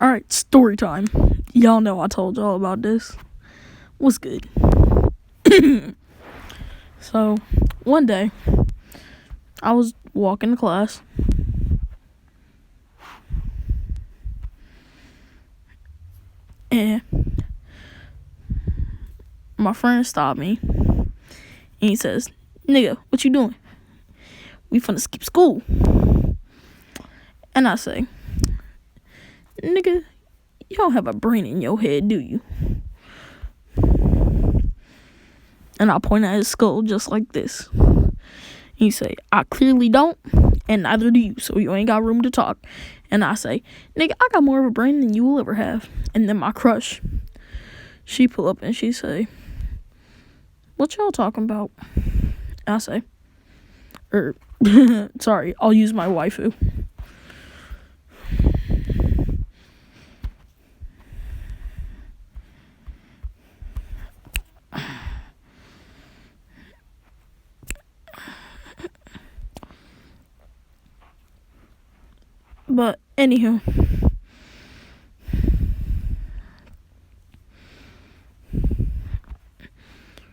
Alright, story time. Y'all know I told y'all about this. What's good? So, one day, I was walking to class. And my friend stopped me. And he says, "Nigga, what you doing? We finna skip school." And I say, "Nigga, you don't have a brain in your head, do you?" And I point at his skull just like this. He say, "I clearly don't, and neither do you, so you ain't got room to talk." And I say, "Nigga, I got more of a brain than you will ever have." And then my crush, she pull up and she say, "What y'all talking about?" I say, sorry, I'll use my waifu. But anywho,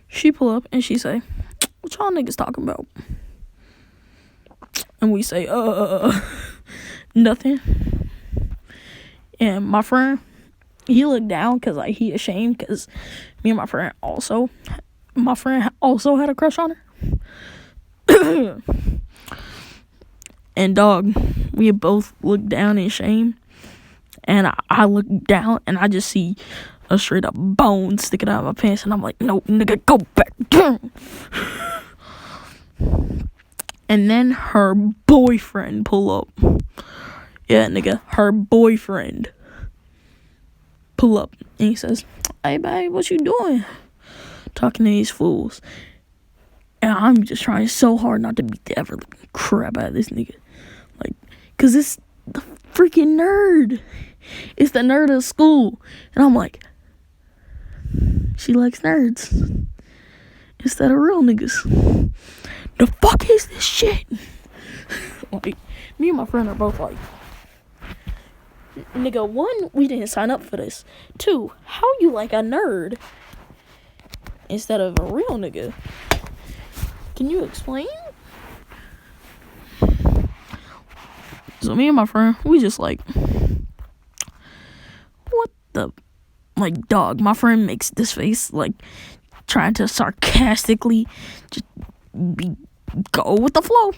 she pull up and she say, "What y'all niggas talking about?" And we say, nothing. And my friend, he looked down because like he ashamed because my friend also had a crush on her. And dog, we both looked down in shame. And I look down and I just see a straight up bone sticking out of my pants. And I'm like, "No, nigga, go back down." And then her boyfriend pull up. Yeah, nigga, her boyfriend pull up. And he says, "Hey, babe, what you doing?" Talking to these fools. And I'm just trying so hard not to beat the ever living crap out of this nigga. Like, cause it's the freaking nerd. It's the nerd of school. And I'm like, she likes nerds instead of real niggas. The fuck is this shit? Like, me and my friend are both like, nigga, one, we didn't sign up for this. Two, how you like a nerd instead of a real nigga? Can you explain? So me and my friend, we just like, what the, like, dog, my friend makes this face, like, trying to sarcastically just go with the flow.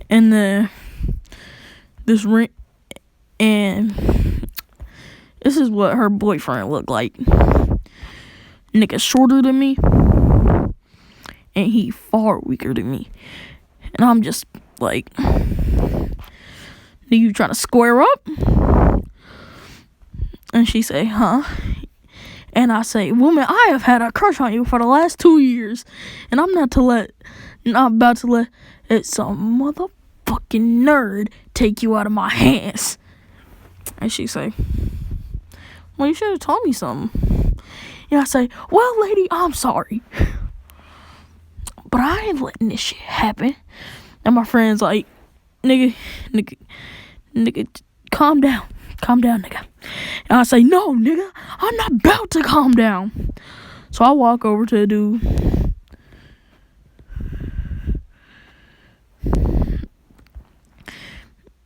And this ring, and this is what her boyfriend looked like. Nigga shorter than me, and he far weaker than me. And I'm just like, "Nigga, you trying to square up?" And she say, "Huh?" And I say, "Woman, I have had a crush on you for the last 2 years, and I'm not about to let some motherfucking nerd take you out of my hands." And she say, "Well, you should have told me something." And I say, "Well, lady, I'm sorry, but I ain't letting this shit happen." And my friend's like, nigga, calm down, nigga." And I say, "No, nigga, I'm not about to calm down." So I walk over to the dude.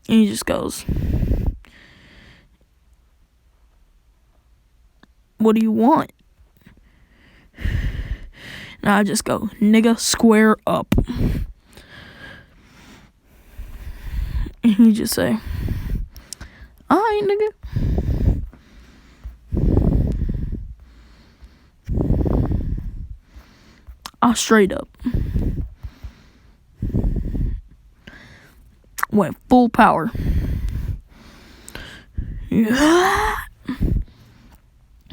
And he just goes, "What do you want?" And I just go, "Nigga, square up." And he just say, "Alright, nigga." I straight up went full power.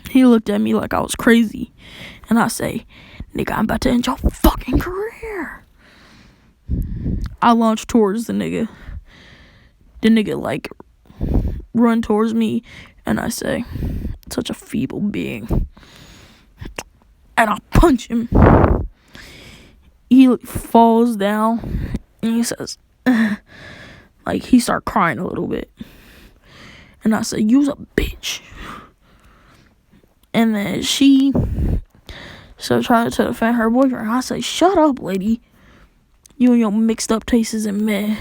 He looked at me like I was crazy. And I say, "Nigga, I'm about to end your fucking career." I launched towards the nigga. The nigga, like, run towards me. And I say, "Such a feeble being." And I punch him. He falls down. And he says, like, he start crying a little bit. And I said, you's a bitch. And then she tried to defend her boyfriend. I said, shut up, lady. You and your mixed up tastes in men.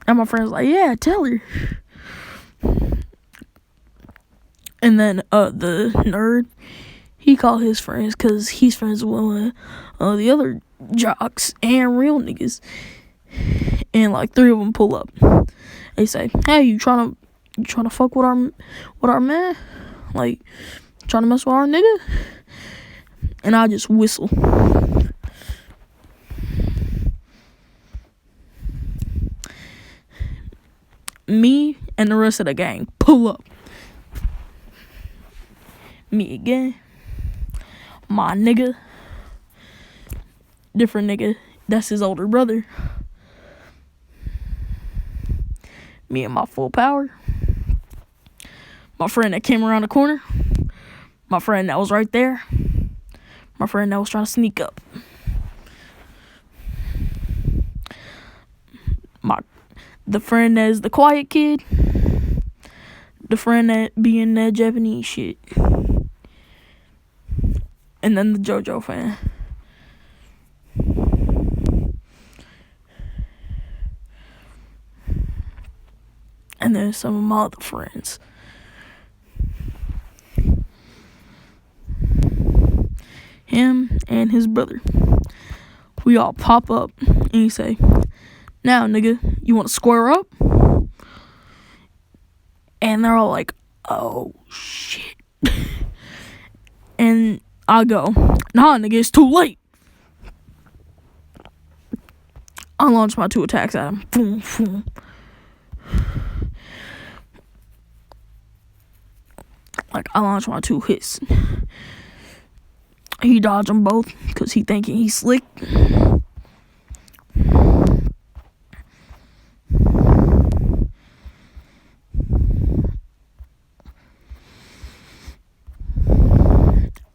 And my friend's like, yeah, tell her. And then the nerd, he called his friends because he's friends with the other jocks and real niggas. And like 3 of them pull up. They say, hey, you trying to fuck with our man? Like, trying to mess with our nigga? And I just whistle. Me and the rest of the gang pull up. Me again. My nigga. Different nigga. That's his older brother. Me and my full power. My friend that came around the corner. My friend that was right there. My friend that was trying to sneak up. The friend that is the quiet kid. The friend that be in that Japanese shit. And then the JoJo fan. And then some of my other friends. Him and his brother. We all pop up and he say, now, nigga, you want to square up? And they're all like, oh, shit. And I go, nah, nigga, it's too late. I launch my 2 attacks at him. Boom, boom. Like, I launch my 2 hits. He dodged them both because he thinking he's slick.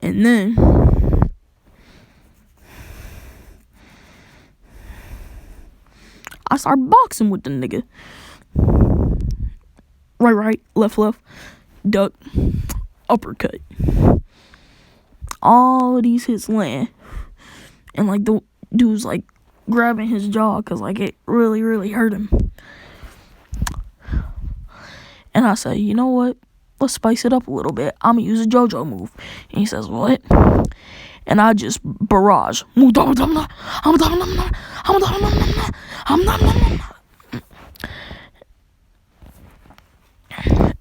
And then I start boxing with the nigga. Right, left, duck, uppercut. All of these hits land. And like the dude's like grabbing his jaw because like it really, really hurt him. And I say, you know what? Let's spice it up a little bit. I'm going to use a JoJo move. And he says, what? And I just barrage.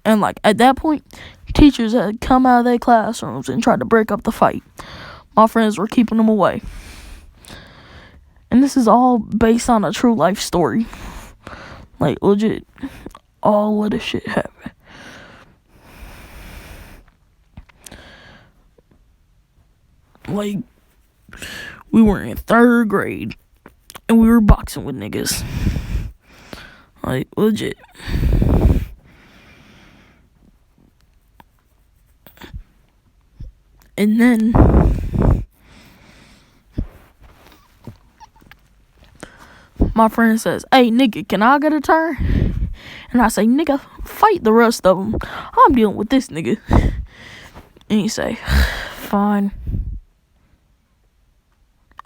And like at that point, teachers had come out of their classrooms and tried to break up the fight. My friends were keeping them away. And this is all based on a true life story. Like legit. All of this shit happened. Like, we were in 3rd grade, and we were boxing with niggas. Like, legit. And then, my friend says, hey, nigga, can I get a turn? And I say, nigga, fight the rest of them. I'm dealing with this nigga. And he say, fine.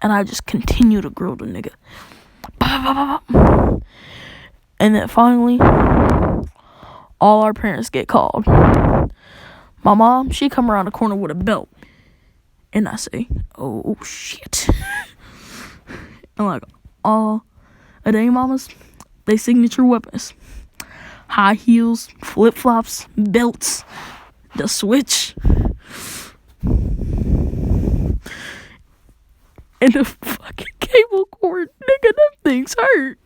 And I just continue to grill the nigga. And then finally, all our parents get called. My mom, she come around the corner with a belt. And I say, oh, shit. And like, all of they mamas, they signature weapons. High heels, flip-flops, belts, the switch. And the fucking cable cord, nigga, them things hurt.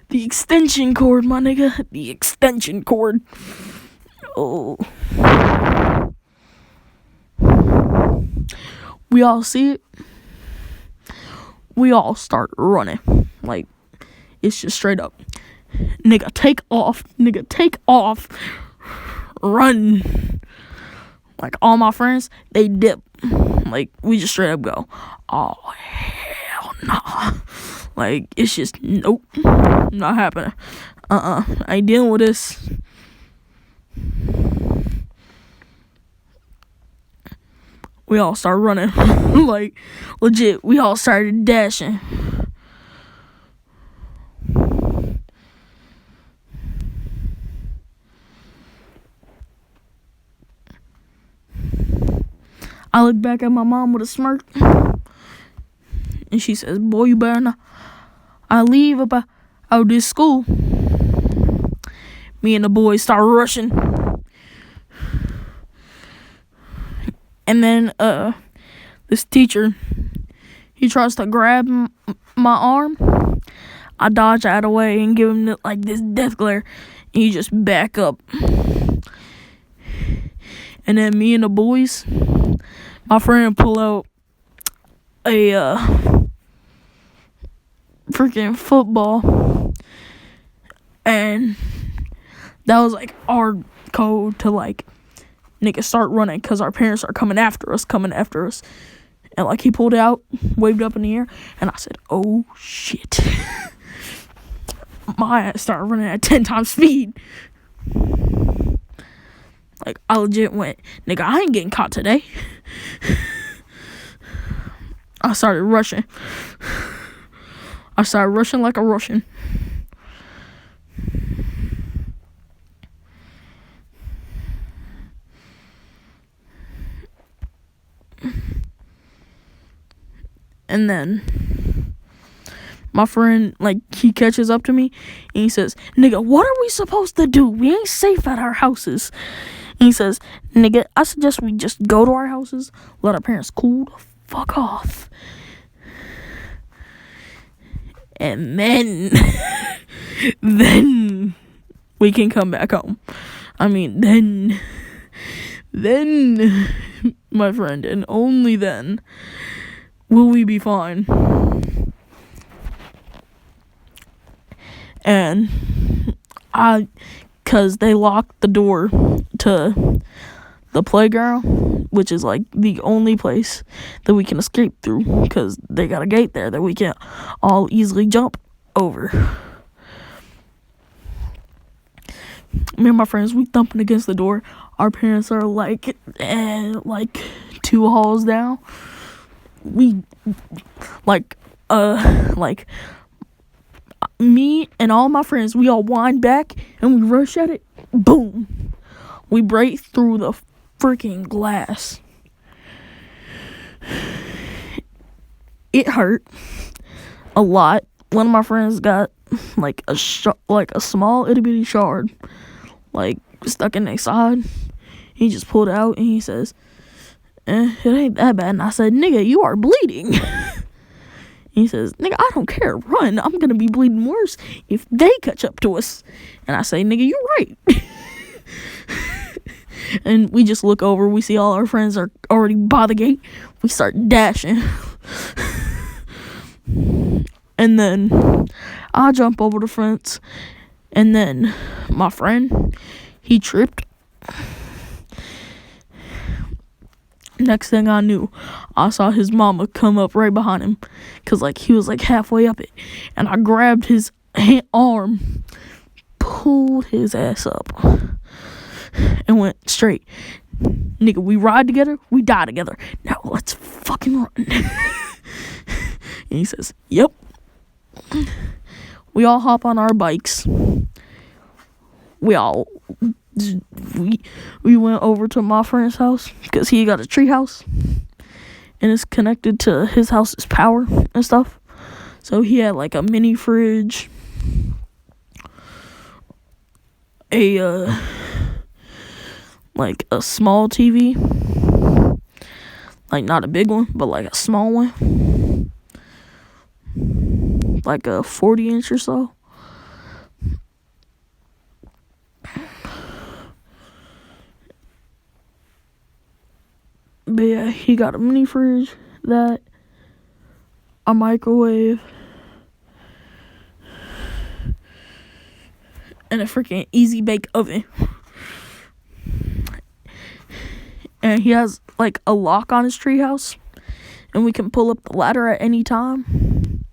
The extension cord, my nigga. The extension cord. Oh. We all see it. We all start running. Like, it's just straight up. Nigga, take off. Nigga, take off. Run. Like, all my friends, they dip. Like, we just straight up go, oh, hell nah. Like, it's just, nope, not happening. I ain't dealing with this. We all started running. Like, legit, we all started dashing. I look back at my mom with a smirk. And she says, boy, you better not. I leave out of this school. Me and the boys start rushing. And then this teacher, he tries to grab my arm. I dodge out of the way and give him like this death glare. And he just back up. And then me and the boys, my friend pull out a freaking football. And that was like our code to like, nigga, start running, because our parents are coming after us. And like, he pulled out, waved up in the air, and I said, oh shit. My ass started running at 10 times speed. Like, I legit went, nigga, I ain't getting caught today. I started rushing. I started rushing like a Russian. And then my friend, like, he catches up to me and he says, nigga, what are we supposed to do? We ain't safe at our houses. And he says, nigga, I suggest we just go to our houses, let our parents cool the fuck off. And then then we can come back home. I mean, then my friend, and only then will we be fine. And cause they locked the door to the playground, which is like the only place that we can escape through, because they got a gate there that we can't all easily jump over. Me and my friends, we thumping against the door. Our parents are like 2 halls down. We me and all my friends, we all wind back and we rush at it. Boom. We break through the freaking glass. It hurt a lot. One of my friends got like a small itty bitty shard, like, stuck in their side. He just pulled it out and he says, it ain't that bad. And I said, nigga, you are bleeding. He says, nigga, I don't care. Run. I'm gonna be bleeding worse if they catch up to us. And I say, nigga, you're right. And we just look over. We see all our friends are already by the gate. We start dashing. And then I jump over the fence. And then my friend, he tripped. Next thing I knew, I saw his mama come up right behind him, because like, he was like halfway up it. And I grabbed his arm, pulled his ass up, and went straight. Nigga, we ride together, we die together. Now let's fucking run. And he says, yep. We all hop on our bikes. We went over to my friend's house, because he got a tree house and it's connected to his house's power and stuff. So he had like a mini fridge, like a small TV, like not a big one, but like a small one, like a 40-inch or so. But yeah, he got a mini fridge, that, a microwave, and a freaking easy bake oven. And he has like a lock on his treehouse, and we can pull up the ladder at any time.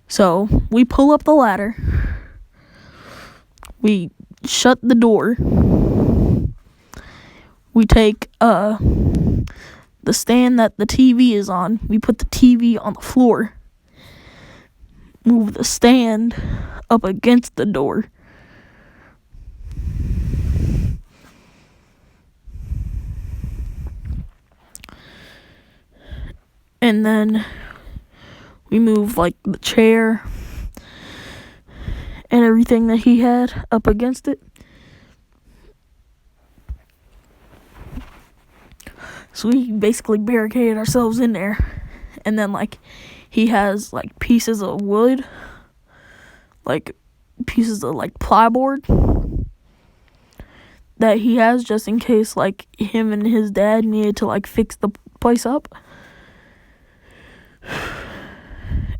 So we pull up the ladder. We shut the door. We take the stand that the TV is on. We put the TV on the floor. Move the stand up against the door. And then we move like the chair and everything that he had up against it. So we basically barricaded ourselves in there. And then like he has like pieces of wood, like pieces of like plyboard that he has just in case like him and his dad needed to like fix the place up.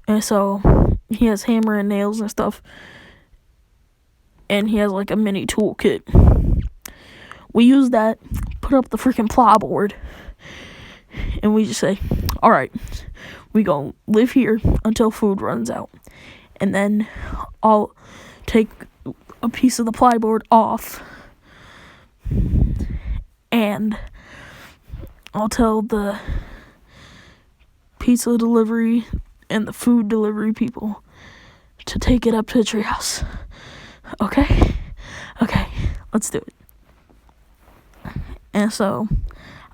And so he has hammer and nails and stuff. And he has like a mini toolkit. We use that, put up the freaking plyboard, and we just say, alright, we gonna live here until food runs out. And then I'll take a piece of the plyboard off, and I'll tell the pizza delivery and the food delivery people to take it up to the treehouse. Okay, let's do it. And so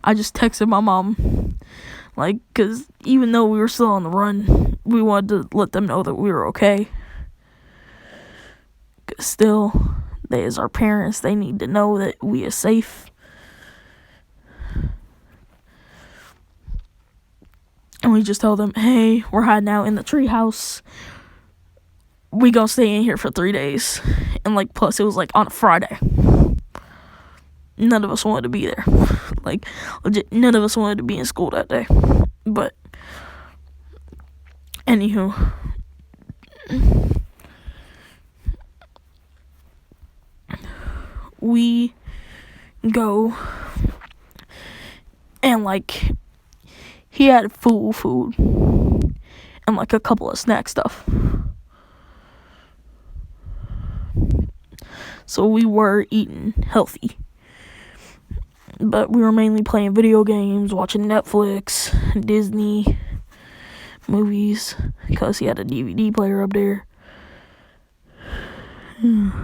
I just texted my mom, like, because even though we were still on the run, we wanted to let them know that we were okay. 'Cause still, they as our parents, they need to know that we are safe. And we just told them, hey, we're hiding out in the treehouse. We gonna stay in here for 3 days. And like, plus it was like on a Friday. None of us wanted to be there. Like, legit, none of us wanted to be in school that day. But, anywho. We go, and like, he had full food and like a couple of snack stuff. So we were eating healthy. But we were mainly playing video games, watching Netflix, Disney movies, because he had a DVD player up there. And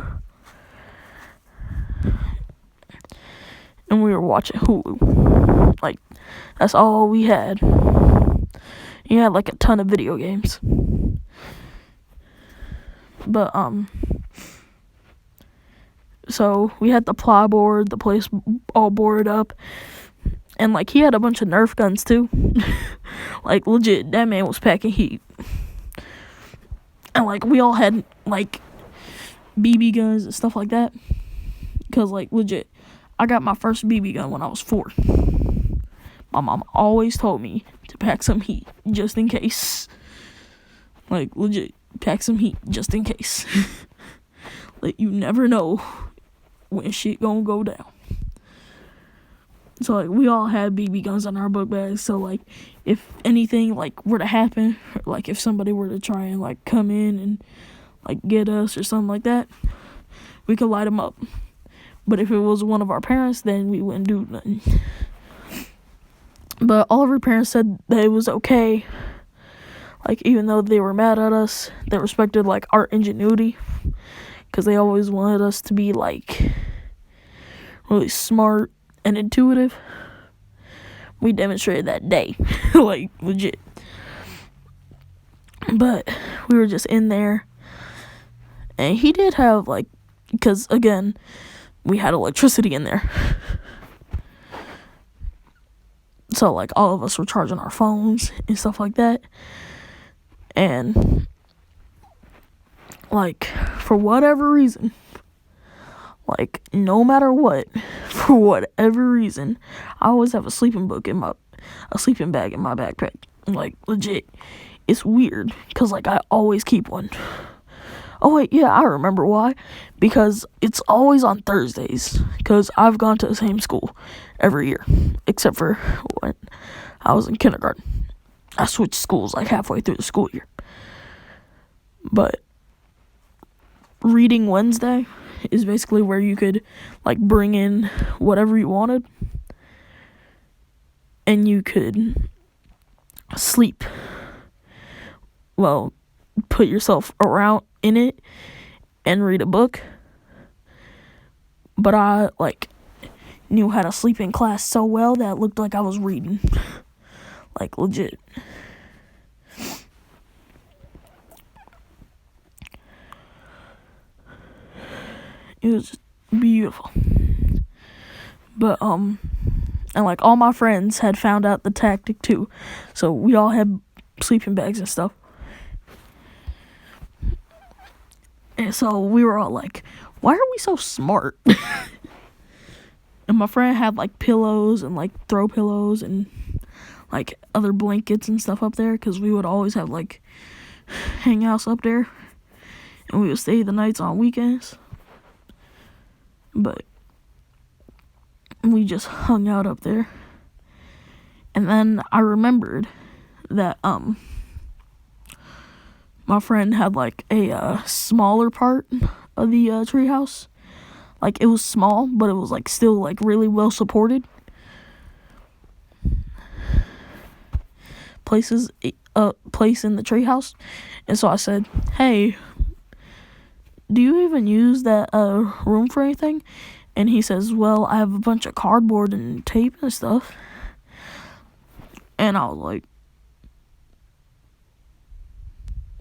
we were watching Hulu. Like, that's all we had. He had like a ton of video games. But, so we had the plyboard, the place all boarded up. And like, he had a bunch of Nerf guns too. Like, legit, that man was packing heat. And like, we all had like BB guns and stuff like that. Because like, legit, I got my first BB gun when I was 4. My mom always told me to pack some heat just in case. Like, legit, pack some heat just in case. Like, you never know when shit gonna go down. So like, we all had BB guns in our book bags. So like, if anything like were to happen, or like if somebody were to try and like come in and like get us or something like that, we could light them up. But if it was one of our parents, then we wouldn't do nothing. But all of our parents said that it was okay. Like, even though they were mad at us, they respected like our ingenuity. Because they always wanted us to be like really smart and intuitive. We demonstrated that day. Like, legit. But we were just in there. And he did have like, because again, we had electricity in there. So like, all of us were charging our phones and stuff like that. And like, for whatever reason, like, no matter what, for whatever reason, I always have a sleeping bag in my backpack. Like, legit, it's weird, because like, I always keep one. Oh wait, yeah, I remember why. Because it's always on Thursdays, because I've gone to the same school every year, except for when I was in kindergarten. I switched schools like halfway through the school year. But Reading Wednesday is basically where you could like bring in whatever you wanted, and you could sleep. Well, put yourself around in it and read a book. But I like knew how to sleep in class so well that it looked like I was reading. Like legit. It was just beautiful. But and like all my friends had found out the tactic too. So we all had sleeping bags and stuff. And so we were all like, why are we so smart? And my friend had like pillows and like throw pillows and like other blankets and stuff up there, because we would always have like hangouts up there, and we would stay the nights on weekends. But we just hung out up there. And then I remembered that my friend had like a smaller part of the treehouse. Like it was small, but it was like still like really well supported. Place in the treehouse. And so I said, hey, do you even use that room for anything? And he says, well, I have a bunch of cardboard and tape and stuff. And I was like,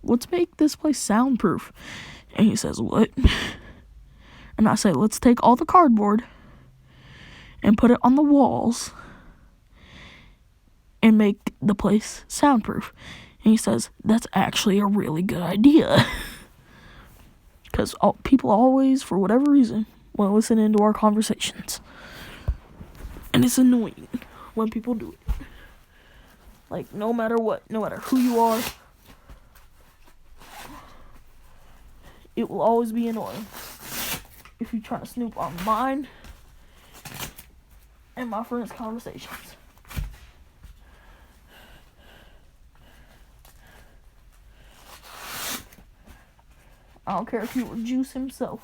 let's make this place soundproof. And he says, what? And I say, let's take all the cardboard and put it on the walls and make the place soundproof. And he says, that's actually a really good idea. Because people always, for whatever reason, want to listen into our conversations. And it's annoying when people do it. Like, no matter what, no matter who you are, it will always be annoying if you're trying to snoop on mine and my friends' conversations. I don't care if you were Juice himself.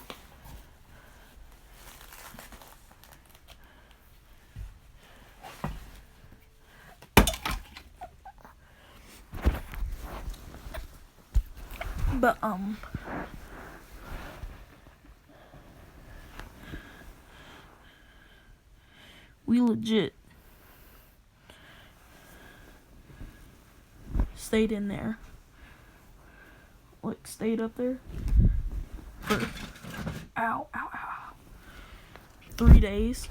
But, we legit stayed in there. Like, stayed up there for, 3 days.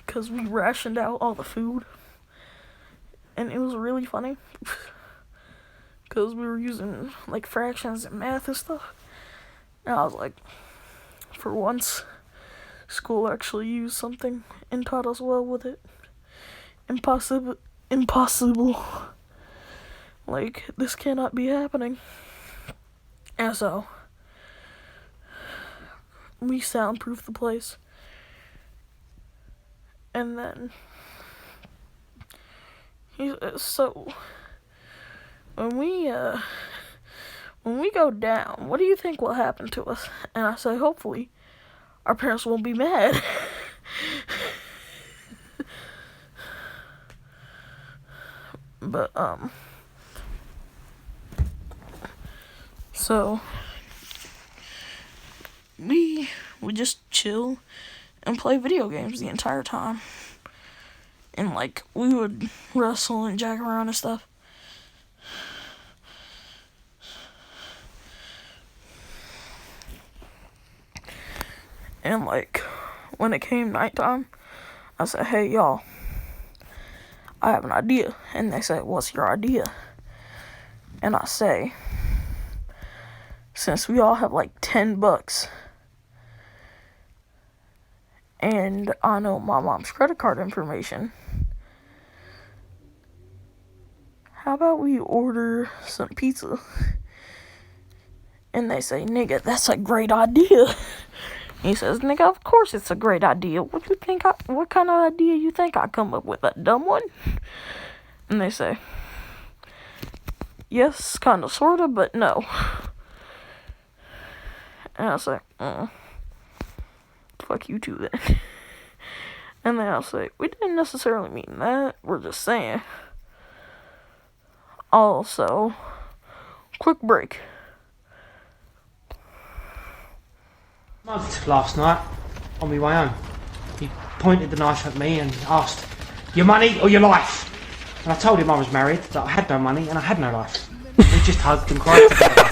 Because we rationed out all the food. And it was really funny. Because we were using, like, fractions and math and stuff. And I was like, for once, school actually used something and taught us well with it. Impossible. Like, this cannot be happening. And so, we soundproofed the place. And then, so, when we go down, what do you think will happen to us? And I say, hopefully, our parents won't be mad. But, so, we would just chill and play video games the entire time. And, like, we would wrestle and jack around and stuff. And, like, when it came nighttime, I said, hey, y'all, I have an idea. And they said, what's your idea? And I say, since we all have, like, $10, and I know my mom's credit card information, how about we order some pizza? And they say, nigga, that's a great idea. He says, nigga, of course it's a great idea. What kind of idea you think I come up with? A dumb one? And they say, yes, kind of, sort of, but no. And I was like, fuck you too then. And then I was like, we didn't necessarily mean that. We're just saying. Also, quick break. Mugged last night on my way home. He pointed the knife at me and asked, your money or your life? And I told him I was married, that I had no money and I had no life. We just hugged and cried together.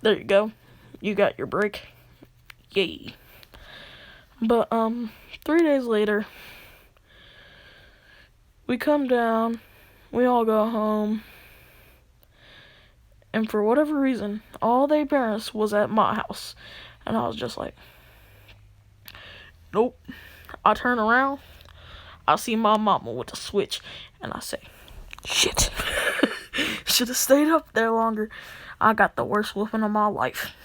There you go. You got your break. Yay. But, 3 days later, we come down, we all go home, and for whatever reason, all their parents was at my house. And I was just like, nope. I turn around, I see my mama with the switch, and I say, shit. Should have stayed up there longer. I got the worst whooping of my life.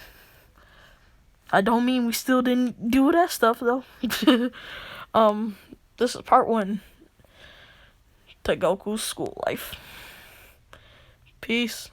I don't mean we still didn't do that stuff, though. This is part 1 to Goku's school life. Peace.